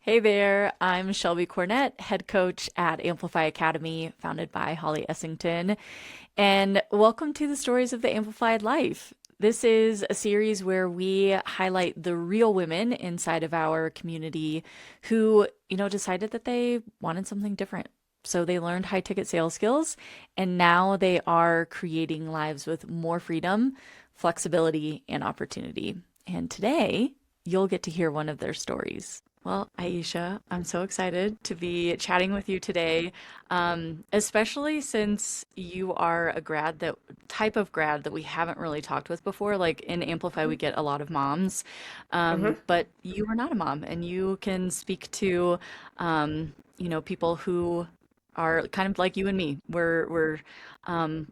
Hey there, I'm Shelby Cornett, head coach at Amplify Academy, founded by Holly Essington. And welcome to the Stories of the Amplified Life. This is a series where we highlight the real women inside of our community who, decided that they wanted something different. So they learned high ticket sales skills, and now they are creating lives with more freedom, flexibility, and opportunity. And today, you'll get to hear one of their stories. Well, Aisha, I'm so excited to be chatting with you today, especially since you are a grad that type of grad that we haven't really talked with before. Like in Amplify, we get a lot of moms, Hmm. but you are not a mom, and you can speak to, people who are kind of like you and me. We're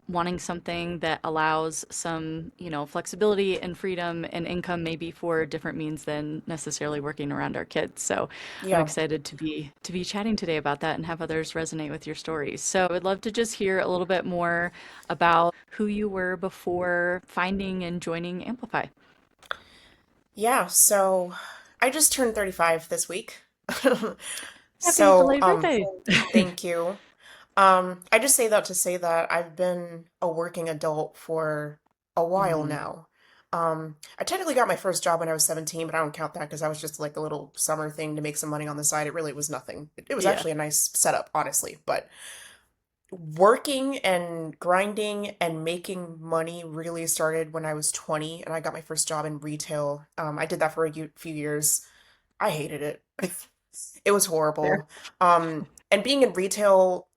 wanting something that allows some, flexibility and freedom and income maybe for different means than necessarily working around our kids. So I'm Yeah. excited to be chatting today about that and have others resonate with your stories. So I'd love to just hear a little bit more about who you were before finding and joining Amplify. Yeah. So I just turned 35 this week. Happy So, belated birthday. thank you. I just say that to say that I've been a working adult for a while Hmm. now. I technically got my first job when I was 17, but I don't count that because I was just like a little summer thing to make some money on the side. It really was nothing. It was Yeah. actually a nice setup, honestly, but working and grinding and making money really started when I was 20 and I got my first job in retail. I did that for few years. I hated it. It was Fair. horrible. And being in retail,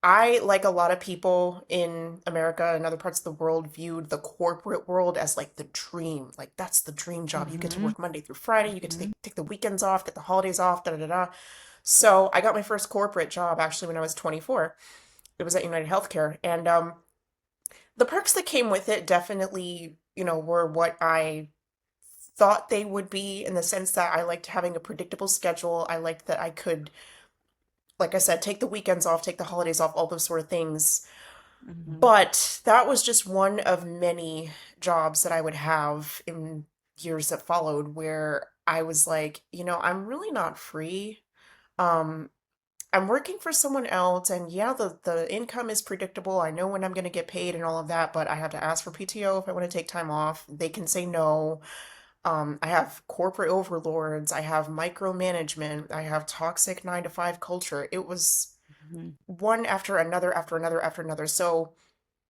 I, like a lot of people in America and other parts of the world, viewed the corporate world as like the dream. Like that's the dream job. You get to Hmm. work Monday through Friday. You get to Hmm. take the weekends off, get the holidays off, da da da da. So I got my first corporate job actually when I was 24. It was at United Healthcare, and the perks that came with it definitely, were what I thought they would be in the sense that I liked having a predictable schedule. I liked that I could, like I said, take the weekends off, take the holidays off, all those sort of things. Hmm. But that was just one of many jobs that I would have in years that followed where I was like, I'm really not free. Um, I'm working for someone else, and yeah, the income is predictable. I know when I'm going to get paid and all of that, but I have to ask for PTO if I want to take time off. They can say no. I have corporate overlords. I have micromanagement. I have toxic 9 to 5 culture. It was Hmm. one after another, after another, after another. So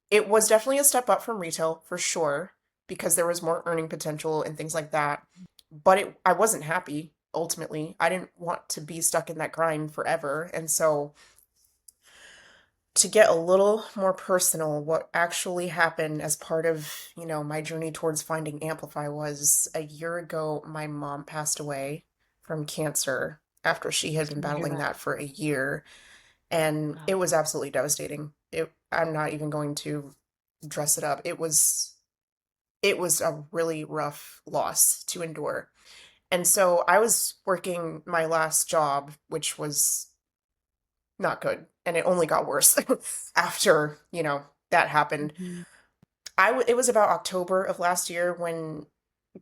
it was definitely a step up from retail for sure, because there was more earning potential and things like that. But I wasn't happy ultimately. I didn't want to be stuck in that grind forever. And so to get a little more personal, what actually happened as part of, my journey towards finding Amplify was a year ago, my mom passed away from cancer after she had been Sorry to hear battling that. that for a year. And Wow. it was absolutely devastating. I'm not even going to dress it up. It was a really rough loss to endure. And so I was working my last job, which was not good. And it only got worse after, that happened. Hmm. It was about October of last year when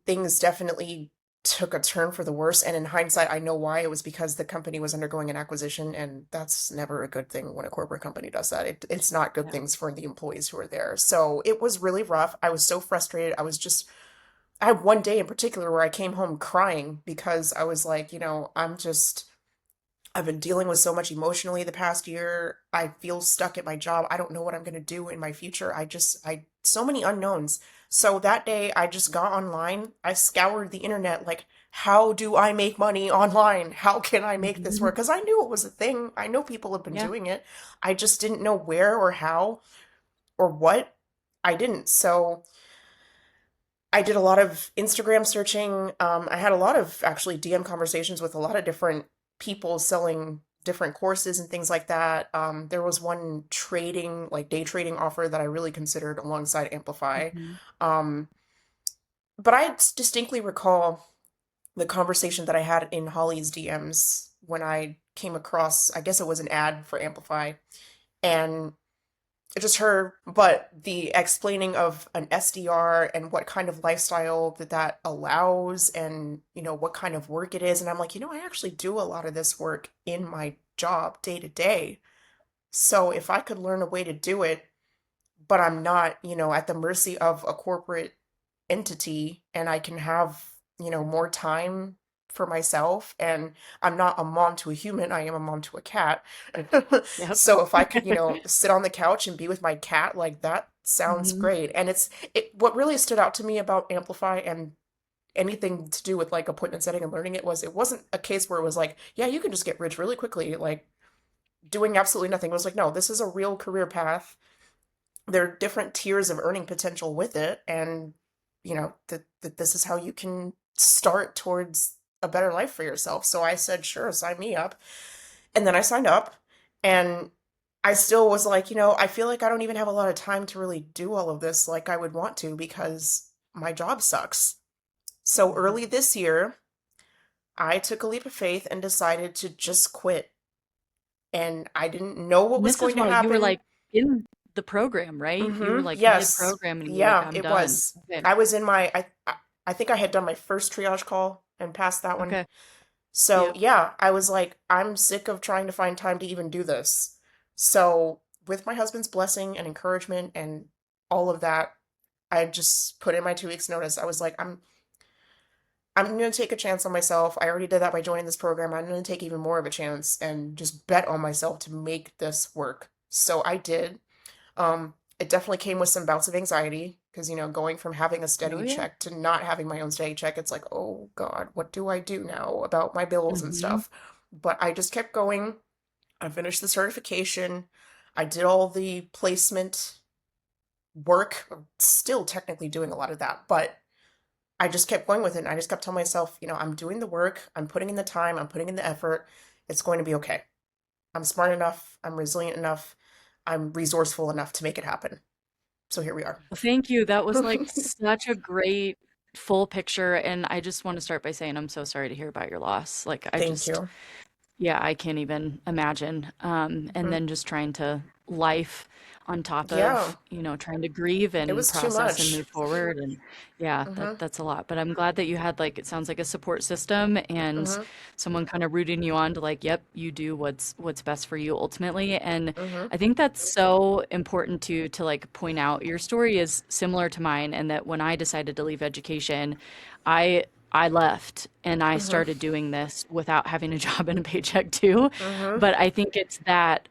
things definitely took a turn for the worse. And in hindsight, I know why. It was because the company was undergoing an acquisition, and that's never a good thing when a corporate company does that. It's not good Yeah. things for the employees who are there. So it was really rough. I was so frustrated. I had one day in particular where I came home crying because I was like, I've been dealing with so much emotionally the past year. I feel stuck at my job. I don't know what I'm going to do in my future. So many unknowns. So that day I just got online. I scoured the internet like, how do I make money online? How can I make this Hmm. work? Because I knew it was a thing. I know people have been Yeah. doing it. I just didn't know where or how or what. I didn't. So I did a lot of Instagram searching. I had a lot of actually DM conversations with a lot of different people selling different courses and things like that. There was one trading, like day trading offer that I really considered alongside Amplify. Hmm. Um, but I distinctly recall the conversation that I had in Holly's DMs when I came across, I guess it was an ad for Amplify. And just her, but the explaining of an SDR and what kind of lifestyle that allows, and what kind of work it is. And I'm like, I actually do a lot of this work in my job day to day. So if I could learn a way to do it, but I'm not, at the mercy of a corporate entity, and I can have, more time for myself, and I'm not a mom to a human, I am a mom to a cat. Yep. So if I could, sit on the couch and be with my cat, like that sounds Hmm. great. And what really stood out to me about Amplify and anything to do with like appointment setting and learning it wasn't a case where it was like, yeah, you can just get rich really quickly, like doing absolutely nothing. It was like, no, this is a real career path. There are different tiers of earning potential with it, and that this is how you can start towards a better life for yourself. So I said, sure, sign me up. And then I signed up, and I still was like, I feel like I don't even have a lot of time to really do all of this like I would want to, because my job sucks. So Hmm. early this year, I took a leap of faith and decided to just quit. And I didn't know what And was this is going to while you were happen. like in the program, right? You were like Yes. mid-program and you were like, Yeah, I'm it done. was. Okay. I was in my I think I had done my first triage call and passed that one. Okay. So, Yep. yeah, I was like, I'm sick of trying to find time to even do this. So, with my husband's blessing and encouragement and all of that, I just put in my 2 weeks notice. I was like, I'm going to take a chance on myself. I already did that by joining this program. I'm going to take even more of a chance and just bet on myself to make this work. So I did. It definitely came with some bouts of anxiety because, going from having a Oh steady yeah. check to not having my own steady check, it's like, oh God, what do I do now about my bills and Hmm. stuff? But I just kept going. I finished the certification. I did all the placement work. I'm still technically doing a lot of that, but I just kept going with it. And I just kept telling myself, I'm doing the work, I'm putting in the time, I'm putting in the effort. It's going to be okay. I'm smart enough, I'm resilient enough, I'm resourceful enough to make it happen. So here we are. Well, thank you. That was like such a great full picture. And I just want to start by saying I'm so sorry to hear about your loss. Like I Thank just, you. yeah, I can't even imagine. And Hmm. then just trying to life on top Yeah, of, trying to grieve it and was too process and much. move forward. And yeah, Hmm. that's a lot. But I'm glad that you had like it sounds like a support system and Hmm. someone kind of rooting you on to like, yep, you do what's best for you ultimately. And Hmm. I think that's so important to like point out. Your story is similar to mine, and that when I decided to leave education, I left and I Hmm. started doing this without having a job and a paycheck too. Hmm. But I think it's that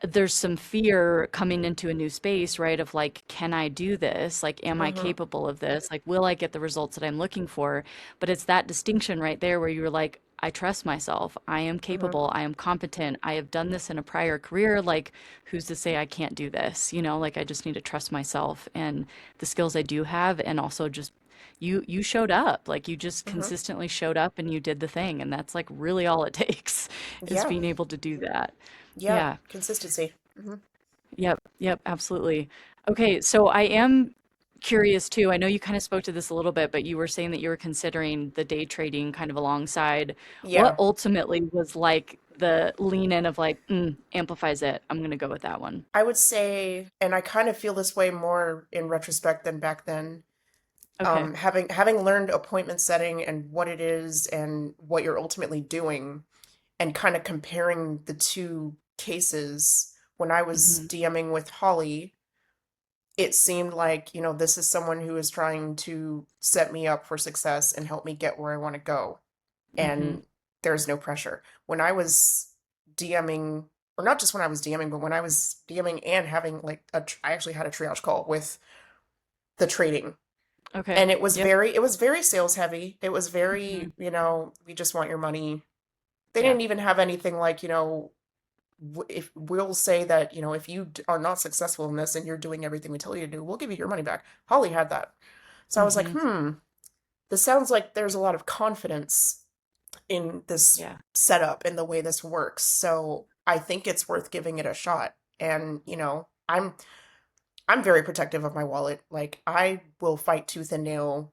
there's some fear coming into a new space, right? Of like, can I do this? Like, am I Hmm. capable of this? Like, will I get the results that I'm looking for? But it's that distinction right there where you're like, I trust myself. I am Hmm. capable. I am competent. I have done this in a prior career. Like, who's to say I can't do this? Like I just need to trust myself and the skills I do have. And also just you showed up. Like you just Hmm. consistently showed up and you did the thing. And that's like really all it takes is Yeah. being able to do that. Yeah. Yeah. Consistency. Hmm. Yep, yep, absolutely. Okay, so I am curious too. I know you kind of spoke to this a little bit, but you were saying that you were considering the day trading kind of alongside. What Yeah. ultimately was like the lean in of like, amplifies it. I'm gonna go with that one. I would say, and I kind of feel this way more in retrospect than back then, Okay. having learned appointment setting and what it is and what you're ultimately doing, and kind of comparing the two cases. When I was Hmm. DMing with Holly, it seemed like, this is someone who is trying to set me up for success and help me get where I want to go. Hmm. And there's no pressure. When I was DMing, or not just when I was DMing, but when I was DMing and having like I actually had a triage call with the trading. Okay. And Yep. it was very sales heavy. It was Hmm. very, we just want your money. They Yeah. didn't even have anything like, if we'll say that, if you are not successful in this and you're doing everything we tell you to do, we'll give you your money back. Holly had that. So I was like, Hmm. this sounds like there's a lot of confidence in this Yeah. setup and the way this works. So I think it's worth giving it a shot. And, I'm very protective of my wallet. Like I will fight tooth and nail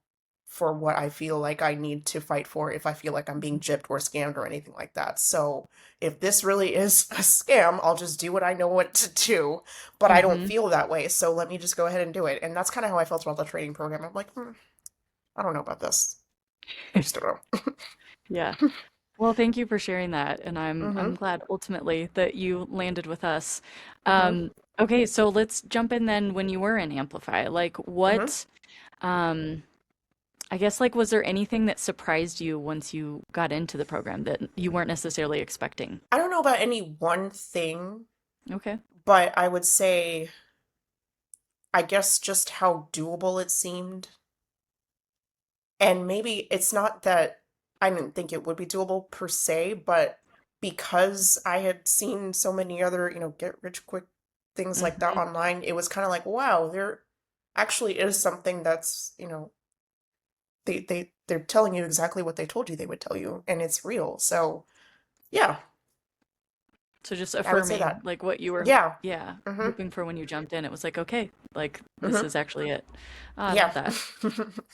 for what I feel like I need to fight for if I feel like I'm being gypped or scammed or anything like that. So if this really is a scam, I'll just do what I know what to do, but I don't Mm-hmm. feel that way. So let me just go ahead and do it. And that's kind of how I felt about the training program. I'm like, I don't know about this. I just don't know. Yeah. Well, thank you for sharing that, and I'm Mm-hmm. glad ultimately that you landed with us. Mm-hmm. Okay, so let's jump in then when you were in Amplify. Like Mm-hmm. what um I guess like was there anything that surprised you once you got into the program that you weren't necessarily expecting? I don't know about any one thing, Okay. but I would say, I guess just how doable it seemed. And maybe it's not that I didn't think it would be doable per se, but because I had seen so many other, get rich quick things like that Hmm. online, it was kind of like, wow, there actually is something that's, they're telling you exactly what they told you they would tell you, and it's real. So, yeah, So just I would say affirming that. like what you were, Yeah. yeah, Mm-hmm. hoping for when you jumped in. It was like, okay, like this Mm-hmm. is actually it. Oh, I love Yeah. that.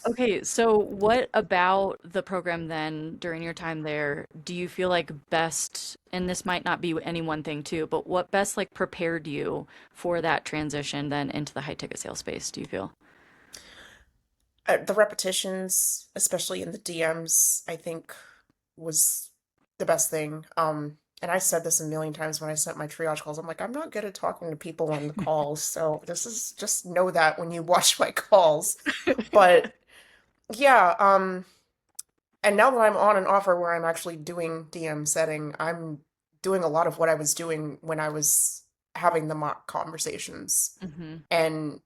Okay, so what about the program then during your time there do you feel like best, and this might not be any one thing too, but what best like prepared you for that transition then into the high ticket sales space, do you feel? The repetitions, especially in the DMs, I think was the best thing. And I said this a million times when I sent my triage calls. I'm like, I'm not good at talking to people on the calls, so this is just know that when you watch my calls. But yeah, and now that I'm on an offer where I'm actually doing DM setting, I'm doing a lot of what I was doing when I was having the mock conversations Hmm. and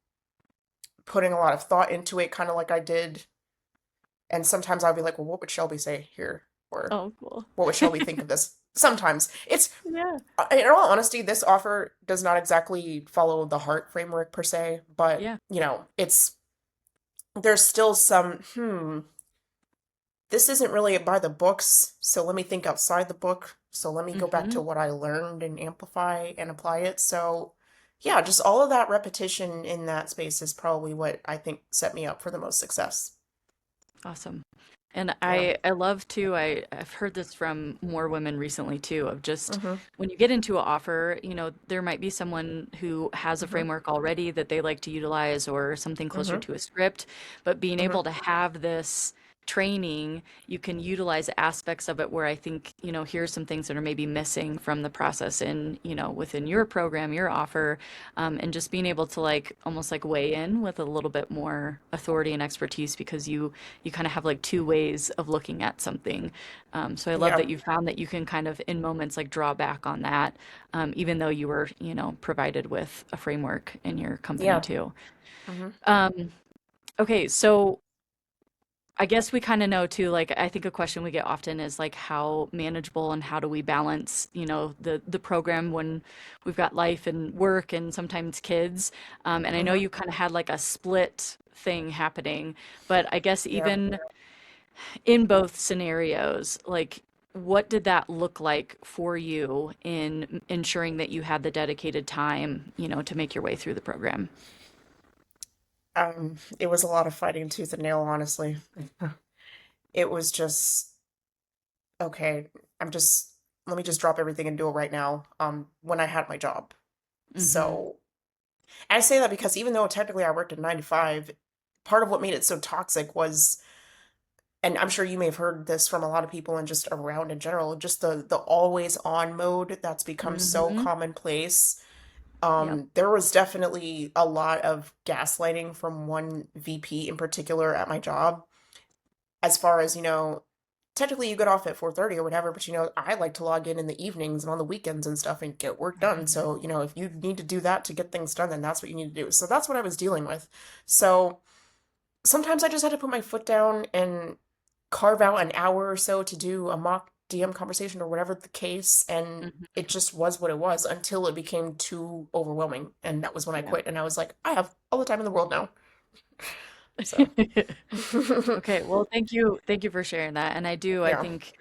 putting a lot of thought into it, kind of like I did. And sometimes I'll be like, well, what would Shelby say here? Or Oh, cool. what would Shelby think of this? Sometimes it's, Yeah. in all honesty, this offer does not exactly follow the heart framework per se, but Yeah. there's still some, this isn't really by the books, so let me think outside the book. So let me go back to Hmm. what I learned and amplify and apply it. So yeah, just all of that repetition in that space is probably what I think set me up for the most success. Awesome. And Yeah. I love too, I've heard this from more women recently too, of just Mm-hmm. when you get into an offer, there might be someone who has a Mm-hmm. framework already that they like to utilize or something closer Mm-hmm. to a script, but being Mm-hmm. able to have this training, you can utilize aspects of it where I think, here's some things that are maybe missing from the process in, within your program, your offer, and just being able to like almost like weigh in with a little bit more authority and expertise because you kind of have like two ways of looking at something. So I love Yeah. that you found that you can kind of in moments like draw back on that, even though you were, provided with a framework in your company Yeah. too. Mm-hmm. Um, okay, so I guess we kind of know too, like I think a question we get often is like how manageable and how do we balance, the program when we've got life and work and sometimes kids. And I know Mm-hmm. you kind of had like a split thing happening, but I guess Yeah. even in both scenarios, like what did that look like for you in ensuring that you had the dedicated time, to make your way through the program? It was a lot of fighting tooth and nail, honestly. It was just, okay, let me just drop everything and do it right now. When I had my job. Mm-hmm. So, and I say that because even though technically I worked at 9 to 5, part of what made it so toxic was, and I'm sure you may have heard this from a lot of people and just around in general, just the always on mode that's become so Mm-hmm. commonplace. Yep. There was definitely a lot of gaslighting from one VP in particular at my job, as far as, technically you get off at 4:30 or whatever, but I like to log in the evenings and on the weekends and stuff and get work done. So, if you need to do that to get things done, then that's what you need to do. So that's what I was dealing with. So sometimes I just had to put my foot down and carve out an hour or so to do a mock DM conversation or whatever the case, and Mm-hmm. it just was what it was until it became too overwhelming, and that was when I Yeah. quit and I was like, I have all the time in the world now. So Okay, well, thank you for sharing that. And I yeah. think,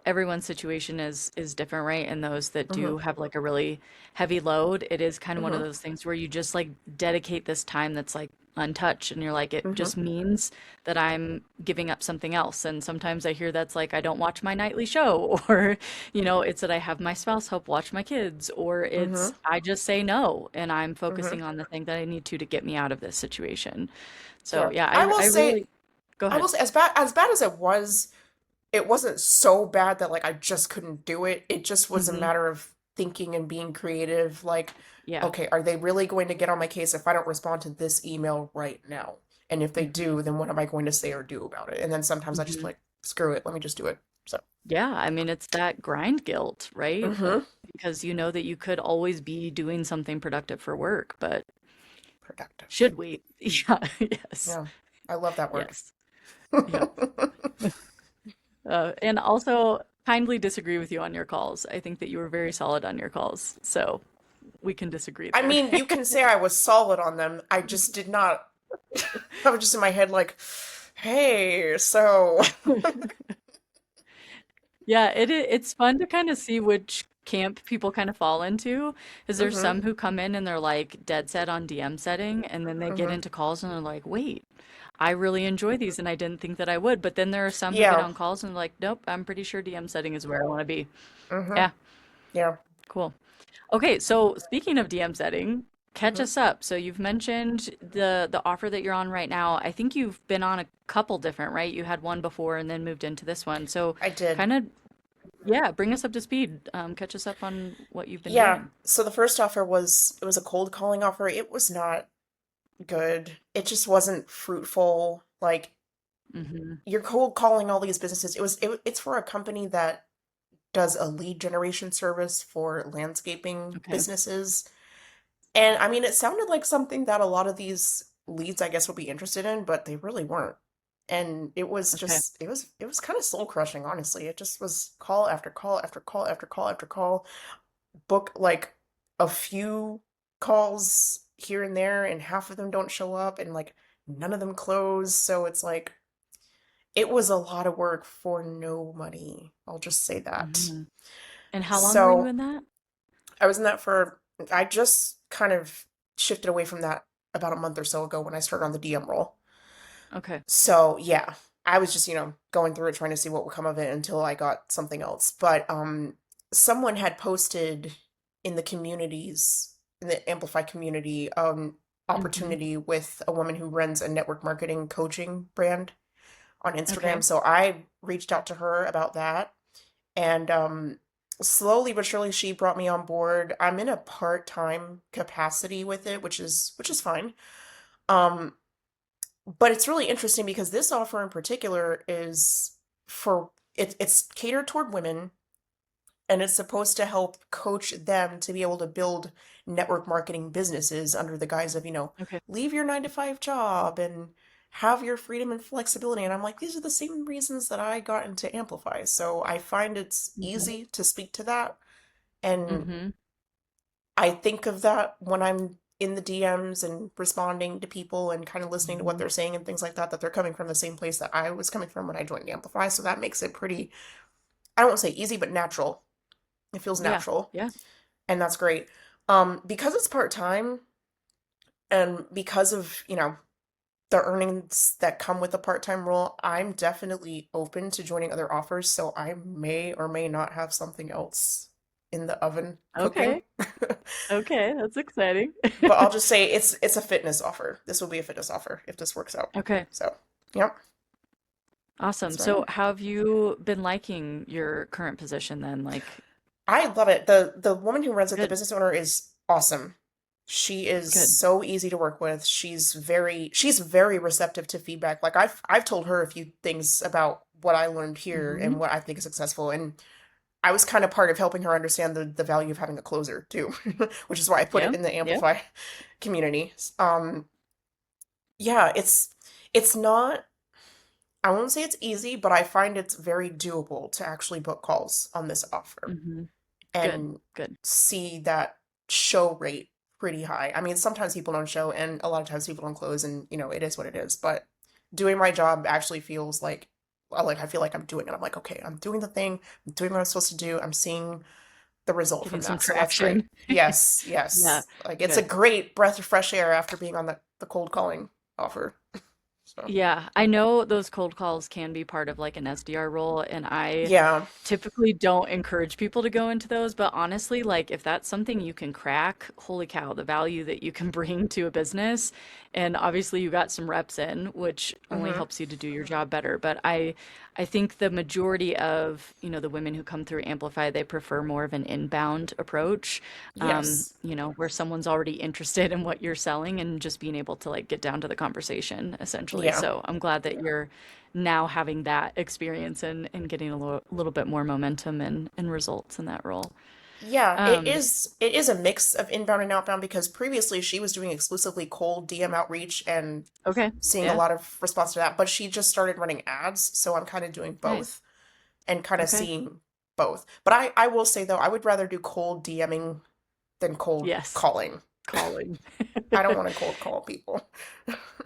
everyone's situation is different, right? And those that Hmm. do have like a really heavy load, it is kind of one of Hmm. those things where you just like dedicate this time that's like untouched, and you're like, it Mm-hmm. just means that I'm giving up something else. And sometimes I hear that's like, I don't watch my nightly show, or, it's that I have my spouse help watch my kids, or Mm-hmm. it's I just say no and I'm Mm-hmm. focusing on the thing that I need to get me out of this situation. So Yeah. yeah, I will I say really go I ahead. will say as bad as it wasn't so bad that like I just couldn't do it. It just was a Hmm. matter of thinking and being creative. Like, Yeah. okay, are they really going to get on my case if I don't respond to this email right now? And if they Hmm. do, then what am I going to say or do about it? And then sometimes I just Hmm. like, screw it, let me just do it. So, Yeah, I mean, it's that grind guilt, right? mm-hmm. Because you know that you could always be doing something productive for work, but Productive. should we? Yeah, yes, Yeah. I love that word. yes, yep. And also kindly disagree with you on your calls. I think that you were very solid on your calls, so we can disagree I there. mean, you can say I was solid on them. I just did not. I was just in my head like, hey, so. Yeah, it's fun to kind of see which camp people kind of fall into. Is there Mm-hmm. some who come in and they're like dead set on DM setting, and then they get Mm-hmm. into calls and they're like, wait, I really enjoy these and I didn't think that I would. But then there are some who get Yeah. on calls and they're like, nope, I'm pretty sure DM setting is where I want to be. Mm-hmm. Yeah, Yeah. cool. Okay, so speaking of DM setting, catch Mm-hmm. us up. So you've mentioned the offer that you're on right now. I think you've been on a couple different, right? You had one before and then moved into this one. So I did. kind of, yeah, bring us up to speed. Catch us up on what you've been Yeah. doing. So the first offer was it was a cold calling offer. It was not good. It just wasn't fruitful. Like Hmm. you're cold calling all these businesses. It's for a company that does a lead generation service for landscaping Okay. businesses. And I mean, it sounded like something that a lot of these leads, I guess, would be interested in, but they really weren't. And Okay. it was kind of soul crushing, honestly. It just was call after call after call after call after call, book like a few calls here and there, and half of them don't show up, and like none of them close. So it's like, it was a lot of work for no money. I'll just say that. Hmm. And how long were you So in that? I was in that I just kind of shifted away from that about a month or so ago when I started on the DM role. Okay. So yeah, I was just, going through it trying to see what would come of it until I got something else. But someone had posted in the communities, in the Amplify community, Hmm. opportunity with a woman who runs a network marketing coaching brand on Okay. Instagram. So I reached out to her about that. And slowly but surely she brought me on board. I'm in a part-time capacity with it, which is fine. Um, but it's really interesting because this offer in particular is it's catered toward women, and it's supposed to help coach them to be able to build network marketing businesses under the guise of, Okay. leave your 9 to 5 job and have your freedom and flexibility. And I'm like, these are the same reasons that I got into Amplify. So I find it's Hmm. easy to speak to that. And Hmm. I think of that when I'm in the DMs and responding to people and kind of listening to what Hmm. they're saying and things like that, that they're coming from the same place that I was coming from when I joined Amplify. So that makes it pretty, I don't want to say easy, but natural. It feels Yeah. natural. Yeah. And that's great. Because it's part-time and because of, the earnings that come with a part-time role, I'm definitely open to joining other offers, so I may or may not have something else in the oven cooking. Okay. Okay. That's exciting. But I'll just say it's a fitness offer. This will be a fitness offer if this works out. Okay. So, yep, Awesome. that's where I So am. how have you been liking your current position then? Like, I love it. The woman who runs it, the good, business owner, is awesome. She is good. so easy to work with. She's very receptive to feedback. Like I've told her a few things about what I learned here Hmm. and what I think is successful. And I was kind of part of helping her understand the value of having a closer too, which is why I put Yeah. it in the Yeah. Amplify community. Yeah, it's not, I won't say it's easy, but I find it's very doable to actually book calls on this offer Hmm. Good. and Good. see that show rate pretty high. I mean, sometimes people don't show and a lot of times people don't close, and it is what it is. But doing my job actually feels like, well, like I feel like I'm doing it. I'm like, okay, I'm doing the thing, I'm doing what I'm supposed to do. I'm seeing the result Getting from some that. So that's great. traction. Yes, Yeah. yes. Like it's a Good. great breath of fresh air after being on the cold calling. offer. So, Yeah, I know those cold calls can be part of like an SDR role, and I yeah. typically don't encourage people to go into those, but honestly, like if that's something you can crack, holy cow, the value that you can bring to a business. And obviously you got some reps in, which only Hmm. helps you to do your job better. But I think the majority of, the women who come through Amplify, they prefer more of an inbound approach, Yes. where someone's already interested in what you're selling and just being able to like get down to the conversation, essentially. Yeah. So I'm glad that you're now having that experience and getting a little bit more momentum and results in that role. Yeah, Um, it is a mix of inbound and outbound because previously she was doing exclusively cold DM outreach and okay. seeing a Yeah. lot of response to that, but she just started running ads, so I'm kind of doing Nice. both and kind of Okay. seeing both. But I will say though, I would rather do cold DMing than cold Yes. calling. Calling. I don't want to cold call people.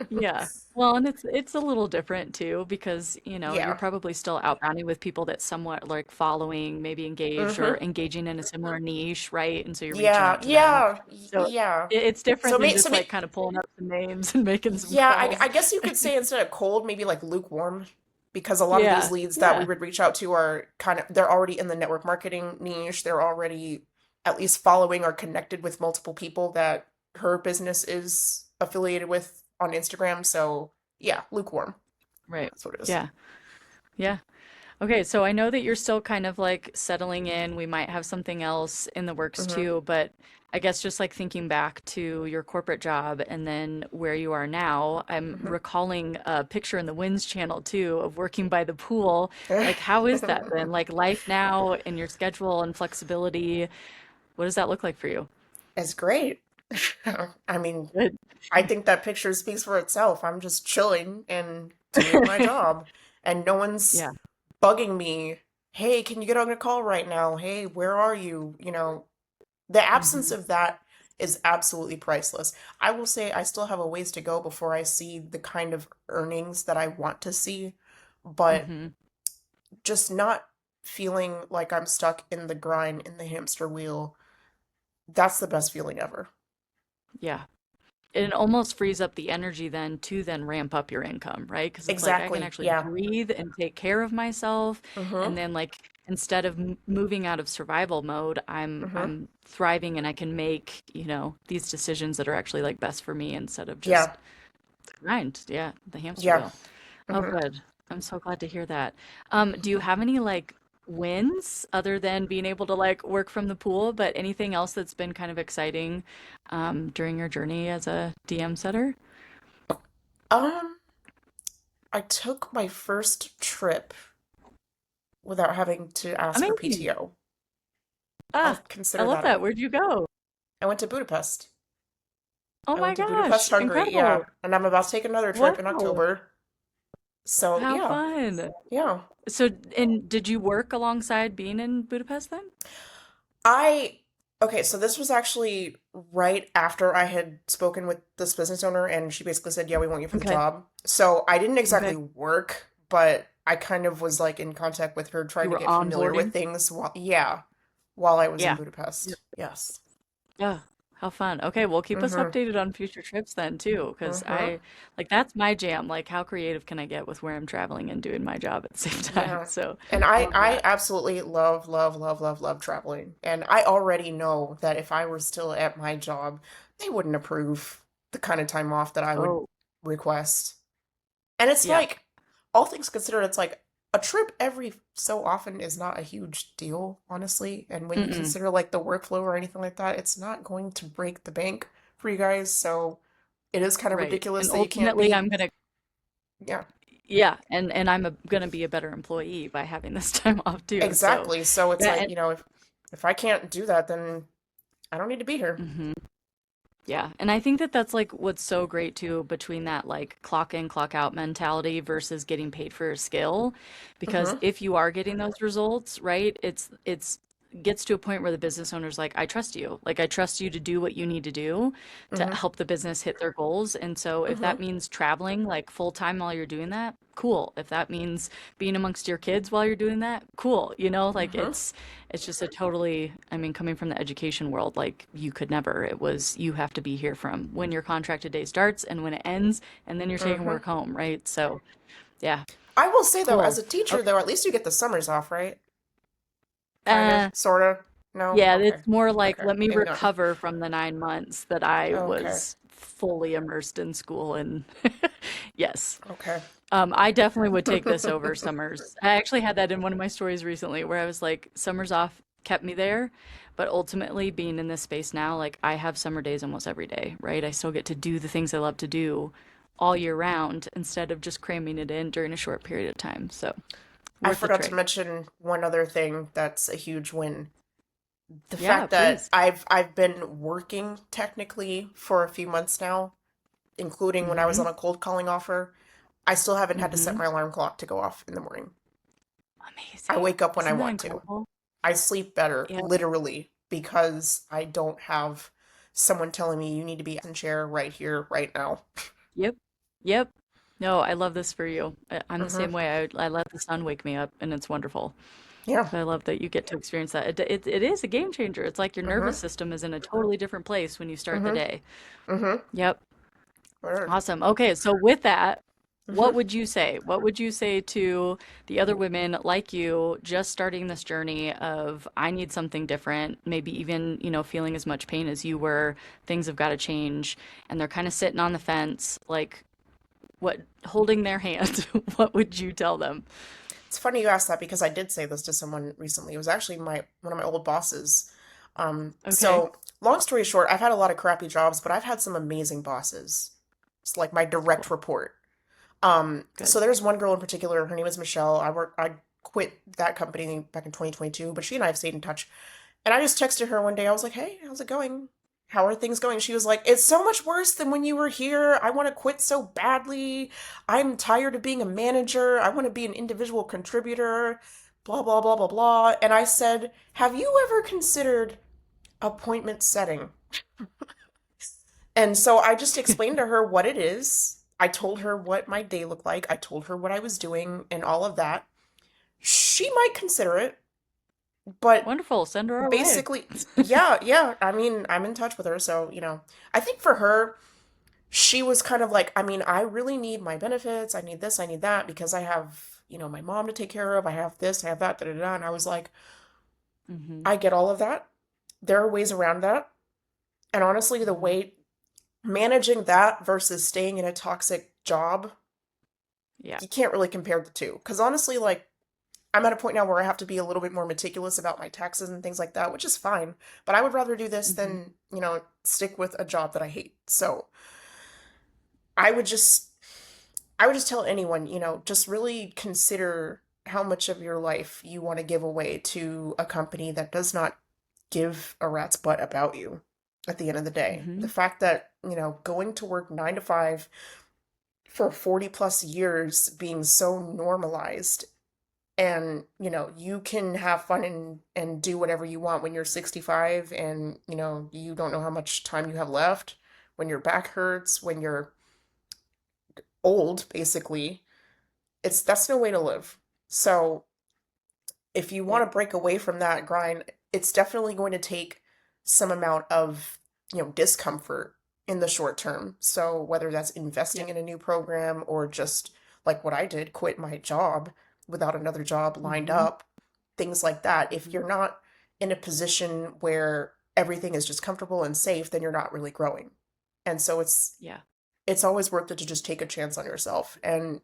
Yeah. Well, and it's a little different too because, you're Yeah. probably still outbounding with people that somewhat like following, maybe engaged or Hmm. engaging in a similar niche, right? And so you're reaching Yeah, out to them. yeah, So yeah. it's So different than me, just like kind of pulling up some names and making some yeah, calls. I guess you could say instead of cold, maybe like lukewarm, because a lot of these Yeah. leads that we Yeah. would reach out to are kind of, they're already in the network marketing niche. They're already at least following or connected with multiple people that her business is affiliated with on Instagram. So yeah, lukewarm. Right. That's what it is. Yeah. Yeah. Okay, so I know that you're still kind of like settling in. We might have something else in the works Hmm. too, but I guess just like thinking back to your corporate job and then where you are now, I'm Hmm. recalling a picture in the Winds channel too of working by the pool. Like, how is that then? Like life now and your schedule and flexibility, what does that look like for you? It's great. I mean, Good. I think that picture speaks for itself. I'm just chilling and doing my job, and no one's Yeah. bugging me. Hey, can you get on a call right now? Hey, where are you? The absence Hmm. of that is absolutely priceless. I will say I still have a ways to go before I see the kind of earnings that I want to see, but Hmm. just not feeling like I'm stuck in the grind, in the hamster wheel, that's the best feeling ever. Yeah. It almost frees up the energy then to then ramp up your income, right? Because it's like I can Exactly. actually Yeah. breathe and take care of myself, Mm-hmm. and then like instead of moving out of survival mode, I'm Mm-hmm. I'm thriving and I can make, these decisions that are actually like best for me instead of Yeah. just grind. Yeah, the hamster Yeah. wheel. Oh, Mm-hmm. good. I'm so glad to hear that. Do you have any like wins other than being able to like work from the pool, but anything else that's been kind of exciting during your journey as a DM setter? Um, I took my first trip without having to ask for Amazing. PTO. I'll Ah, I consider love that a that. win. Where'd you go? I went to Budapest. Oh I my went to Budapest, gosh, Hungary, yeah. incredible. And I'm about to take another trip in Wow. October. So, How yeah. fun. Yeah. So, and did you work alongside being in Budapest then? I okay, so this was actually right after I had spoken with this business owner and she basically said, "Yeah, we want you for the Okay. job." So, I didn't exactly Okay. work, but I kind of was like in contact with her trying You to were get familiar with onboarding? things while I was in Yeah. Budapest. Yes. Yeah, how fun. Okay, well, keep us Mhm. updated on future trips then too, because Mhm. that's my jam. Like, how creative can I get with where I'm traveling and doing my job at the same time? Yeah. So, And love I that. absolutely love love love love love traveling. And I already know that if I were still at my job, they wouldn't approve the kind of time off that I would Oh, request. And it's yeah. like all things considered, it's like a trip every so often is not a huge deal, honestly. And when you Mm-mm. consider like the workflow or anything like that, it's not going to break the bank for you guys. So it is kind of Right. ridiculous And that you can't ultimately, be, I'm gonna, yeah, yeah, and gonna be a better employee by having this time off too. So, exactly. So it's yeah, like, and if I can't do that, then I don't need to be here. mhm. Yeah, and I think that that's like what's so great too between that like clock in, clock out mentality versus getting paid for your skill. Because Hmm. if you are getting those results, right, it's gets to a point where the business owner's like, I trust you. Like, I trust you to do what you need to do to Mm-hmm. help the business hit their goals. And so if Mm-hmm. that means traveling like full time while you're doing that, cool. If that means being amongst your kids while you're doing that, cool. You know, like Mm-hmm. it's just a totally, I mean, coming from the education world, like you could never. It was you have to be here from when your contracted day starts and when it ends, and then you're taking Mm-hmm. work home, right? So, yeah, I will say though, as cool. a teacher Okay. though, at least you get the summers off, right? Kind of, Uh, sort of. No? Yeah, Okay. it's more like Okay. let me Maybe not. recover from the 9 months that I Okay. was fully immersed in school. And yes, Okay. I definitely would take this over summers. I actually had that in one of my stories recently where I was like, summers off kept me there, but ultimately being in this space now, like I have summer days almost every day, right? I still get to do the things I love to do all year round instead of just cramming it in during a short period of time. So I worth the forgot to trade. mention one other thing that's a huge win. The Yeah, fact that please. I've been working technically for a few months now, including when I was Mm-hmm. on a cold calling offer, I still haven't had to set Mm-hmm. my alarm clock to go off in the morning. I Amazing. wake up when I Isn't that want to. incredible? I sleep better, Yeah. literally, because I don't have someone telling me you need to be in chair right here, right now. Yep. Yep. No, I love this for you. I'm the Hmm. same way. I let the sun wake me up, and it's wonderful. Yeah. So I love that you get to experience that. It is a game changer. It's like your nervous Hmm. system is in a totally different place when you start the Hmm. day. Hmm. Yep. Word. Awesome. Okay, so with that, what Hmm. would you say? What would you say to the other women like you just starting this journey of I need something different, maybe even, feeling as much pain as you were, things have got to change, and they're kind of sitting on the fence, like what holding their hand, what would you tell them? It's funny you asked that because I did say this to someone recently. It was actually my one of my old bosses. Okay, So long story short, I've had a lot of crappy jobs, but I've had some amazing bosses. It's like my that's direct cool. report. Good. So there's one girl in particular, her name is Michelle. I quit that company back in 2022, but she and I have stayed in touch. And I just texted her one day. I was like, "Hey, how's it going? How are things going?" She was like, "It's so much worse than when you were here. I want to quit so badly. I'm tired of being a manager. I want to be an individual contributor, blah blah blah blah blah." And I said, "Have you ever considered appointment setting?" And so I just explained to her what it is. I told her what my day looked like. I told her what I was doing and all of that. She might consider it, but Wonderful. Send her our way. basically, yeah, yeah. I mean, I'm in touch with her, so, I think for her, she was kind of like, I mean, I really need my benefits. I need this, I need that because I have, my mom to take care of. I have this, I have that, da da da. And I was like, Hmm. I get all of that. There are ways around that. And honestly, the Hmm. way managing that versus staying in a toxic job, Yeah. you can't really compare the two. Because honestly, like, I'm at a point now where I have to be a little bit more meticulous about my taxes and things like that, which is fine. But I would rather do this Hmm. than, stick with a job that I hate. So I would just, I would just tell anyone, just really consider how much of your life you want to give away to a company that does not give a rat's butt about you at the end of the day. The Hmm. fact that, going to work 9 to 5 for 40 plus years being so normalized and you can have fun and do whatever you want when you're 65 and you don't know how much time you have left, when your back hurts, when you're old basically. That's no way to live. So if you want Yep. to break away from that grind, it's definitely going to take some amount of discomfort in the short term. So whether that's investing Yep. in a new program or just like what I did, quit my job without another job lined Hmm. up, things like that. If Hmm. you're not in a position where everything is just comfortable and safe, then you're not really growing. And so Yeah. it's always worth it to just take a chance on yourself and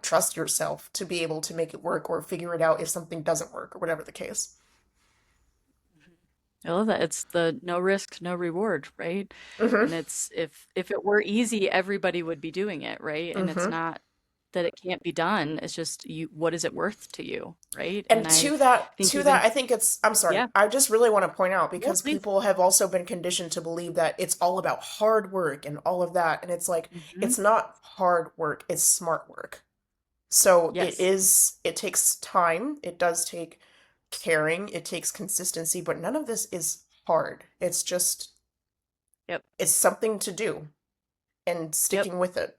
trust yourself to be able to make it work or figure it out if something doesn't work or whatever the case. I love that. It's the no risk, no reward, right? Mm-hmm. And it's if it were easy, everybody would be doing it, right? And it's Mm-hmm. not that it can't be done. It's just you, what is it worth to you, right? And And I think to that, even I think I'm sorry, yeah, I just really want to point out yeah, because please. people have also been conditioned to believe that it's all about hard work and all of that. And it's like, Hmm. it's not hard work, it's smart work. So Yes. it takes time. It does take caring, it takes consistency, but none of this is hard. It's just, Yep. it's something to do and Yep. sticking with it.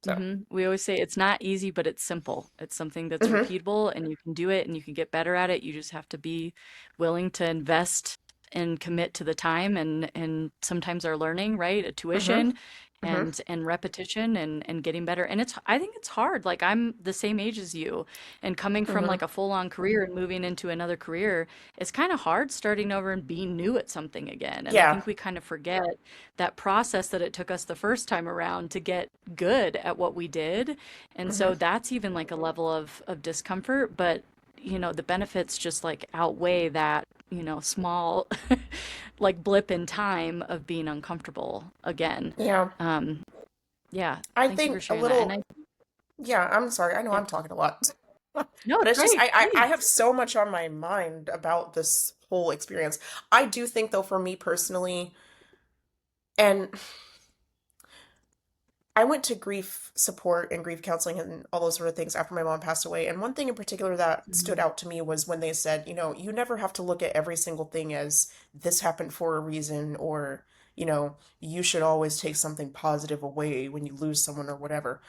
So, We always say it's not easy, but it's simple. It's something that's hmm repeatable and you can do it and you can get better at it. You just have to be willing to invest and commit to the time and sometimes our learning, right? A hmm tuition hmm and repetition and getting better. And it's I think it's hard. Like I'm the same age as you and coming from hmm like a full-on career and moving into another career, it's kind of hard starting over and being new at something again. And I Yeah. think we kind of forget that process that it took us the first time around to get good at what we did. And hmm so that's even like a level of discomfort, but the benefits just like outweigh that, small like blip in time of being uncomfortable again. Yeah. Um, yeah, I thank you for think a sharing that. And little, I, yeah, I'm sorry. I know yeah, I'm talking a lot. no, But it's it's just great. I have Please. so much on my mind about this whole experience. I do think though for me personally, and I went to grief support and grief counseling and all those sort of things after my mom passed away. And one thing in particular that stood Mhm. out to me was when they said, you never have to look at every single thing as this happened for a reason, or, you should always take something positive away when you lose someone or whatever.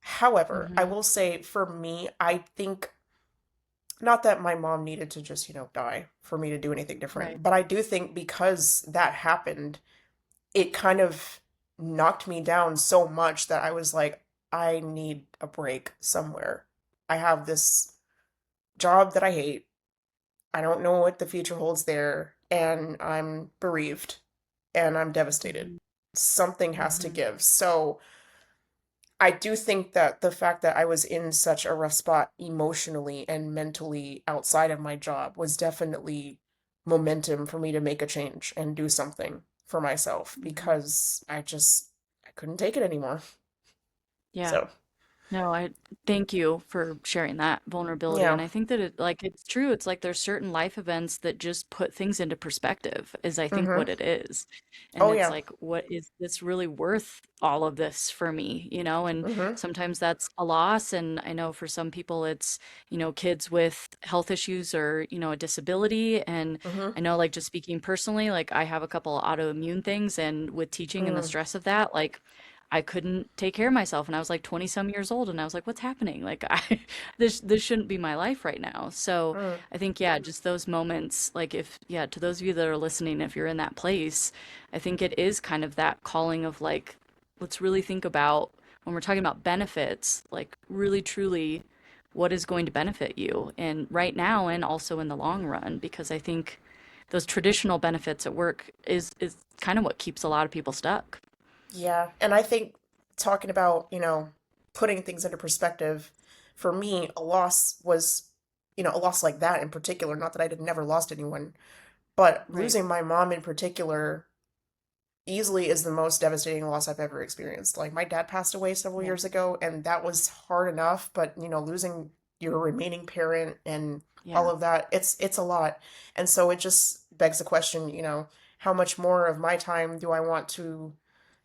However, I Mhm. will say for me, I think not that my mom needed to just, die for me to do anything Right. different, but I do think because that happened, it kind of knocked me down so much that I was like, I need a break somewhere. I have this job that I hate. I don't know what the future holds there, and I'm bereaved and I'm devastated. Mhm. Something has to Mhm. give. So I do think that the fact that I was in such a rough spot emotionally and mentally outside of my job was definitely momentum for me to make a change and do something for myself Mhm. because I couldn't take it anymore. Yeah. So, No, I thank you for sharing that vulnerability. And yeah. I think that it's true. It's like there's certain life events that just put things into perspective, is I think Mhm. what it is. And Oh it's yeah. like, what is this really worth all of this for me, And Mhm. sometimes that's a loss. And I know for some people it's, kids with health issues or, a disability. And Mhm. I know like just speaking personally, like I have a couple of autoimmune things and with teaching and the Mm. stress of that, like I couldn't take care of myself and I was like 20 some years old and I was like what's happening like I this shouldn't be my life right now. So Mm. I think yeah, just those moments like if yeah, to those of you that are listening, if you're in that place, I think it is kind of that calling of like let's really think about when we're talking about benefits, like really truly what is going to benefit you and right now and also in the long run because I think those traditional benefits at work is kind of what keeps a lot of people stuck. Yeah. And I think talking about, putting things into perspective, for me, a loss was, a loss like that in particular, not that I had never lost anyone, but Right. losing my mom in particular easily is the most devastating loss I've ever experienced. Like my dad passed away several Yeah. years ago, and that was hard enough, but losing your remaining parent and all Yeah. of that, it's a lot. And so it just begs the question, how much more of my time do I want to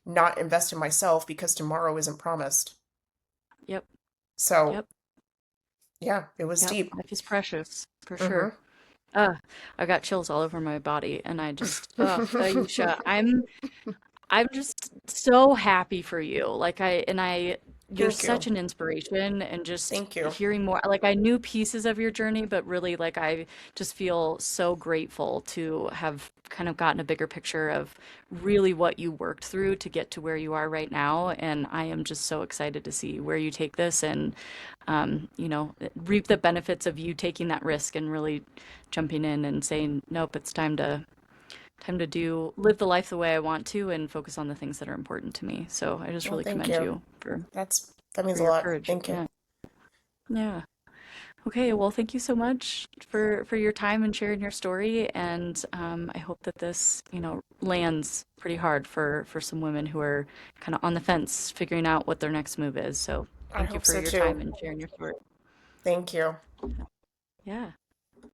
not invest in myself because tomorrow isn't promised? Yep. So, Yep. yeah, it was Yep. deep. Life is precious for Mm-hmm. sure. I got chills all over my body and I just, Aisha, I'm just so happy for you. You're Thank you. such an inspiration and just Thank you. hearing more, like I knew pieces of your journey, but really like I just feel so grateful to have kind of gotten a bigger picture of really what you worked through to get to where you are right now. And I am just so excited to see where you take this and, reap the benefits of you taking that risk and really jumping in and saying, nope, it's time to live the life the way I want to and focus on the things that are important to me. So I just Well, really thank commend you. you That for means a your lot. courage. Thank you. Yeah. Yeah. Okay, well, thank you so much for your time and sharing your story. And I hope that this, lands pretty hard for some women who are kind of on the fence, figuring out what their next move is. So I thank you hope for so your too. time and sharing your story. Thank you. Yeah.